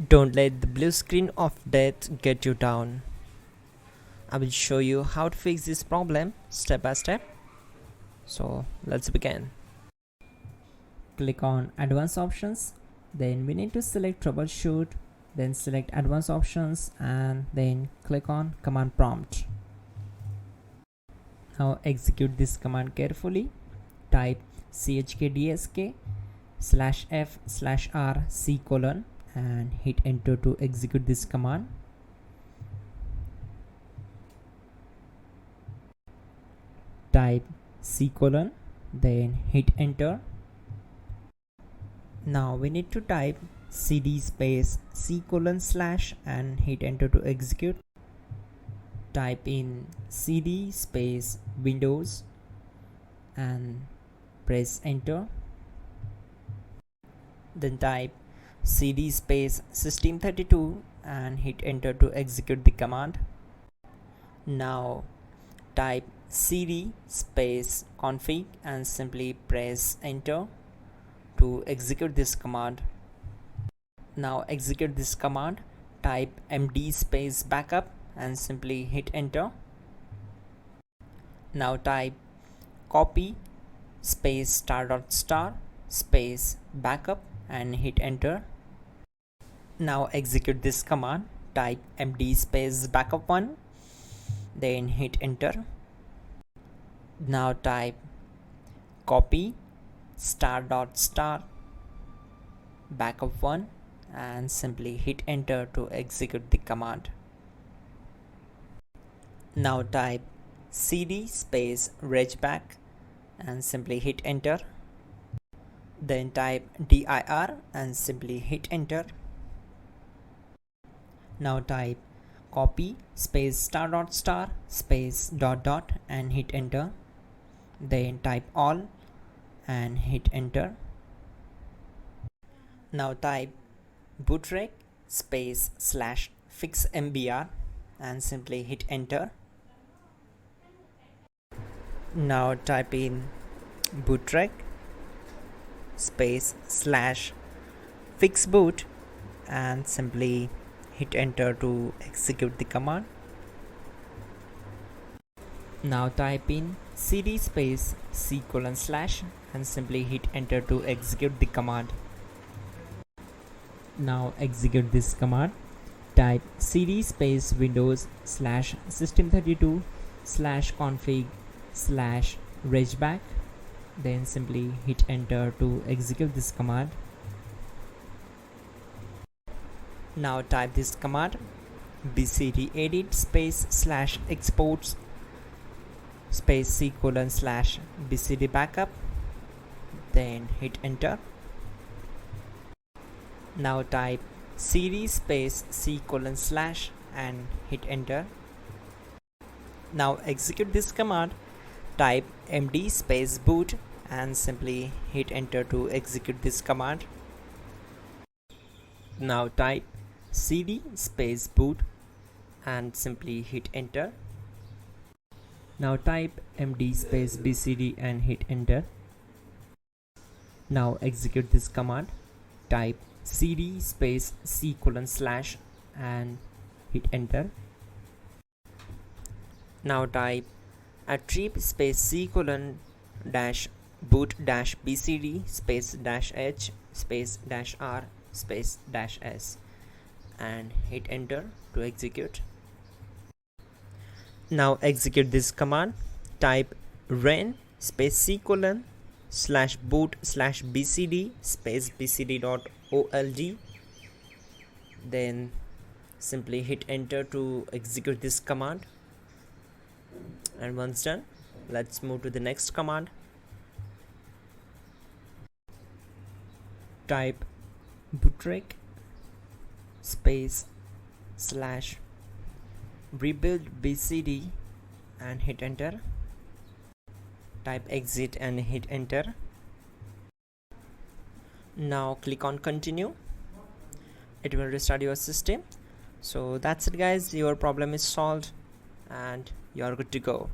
Don't let the blue screen of death get you down. I will show you how to fix this problem step by step. So let's begin. Click on Advanced Options. Then we need to select Troubleshoot. Then select Advanced Options and then click on Command Prompt. Now execute this command carefully. Type chkdsk/f/r:" and hit enter to execute this command. Type c:, then hit enter. Now we need to type cd space c:/ and hit enter to execute. Type in cd space Windows and press enter. Then type cd space system32 and hit enter to execute the command. Now type cd space config and simply press enter to execute this command. Now execute this command. Type md space backup and simply hit enter. Now type copy space *** space backup and hit enter. Now execute this command. Type md space backup1, then hit enter. Now type copy ** backup1 and simply hit enter to execute the command. Now type cd space regback and simply hit enter. Then type dir and simply hit enter. Now type copy space ** space ... and hit enter. Then type all and hit enter. Now type bootrec space /fixmbr and simply hit enter. Now type in bootrec space /fixboot and simply hit enter to execute the command. Now type in cd space c:/ and simply hit enter to execute the command. Now execute this command. Type cd space Windows /system32 /config /regback, then simply hit enter to execute this command. Now type this command bcdedit space /exports space c:/ bcd backup, then hit enter. Now type cd space c:/ and hit enter. Now execute this command. Type md space boot and simply hit enter to execute this command. Now type cd space boot and simply hit enter. Now type md space bcd and hit enter. Now execute this command. Type cd space c:/ and hit enter. Now type attrib space c:/ boot bcd space -h space -r space -s and hit enter to execute. Now execute this command. Type ren space c:/ /boot /bcd space bcd.old, then simply hit enter to execute this command. And once done, let's move to the next command. Type bootrec space /rebuildbcd and hit enter. Type exit and hit enter. Now click on continue. It will restart your system. So that's it guys, your problem is solved and you are good to go.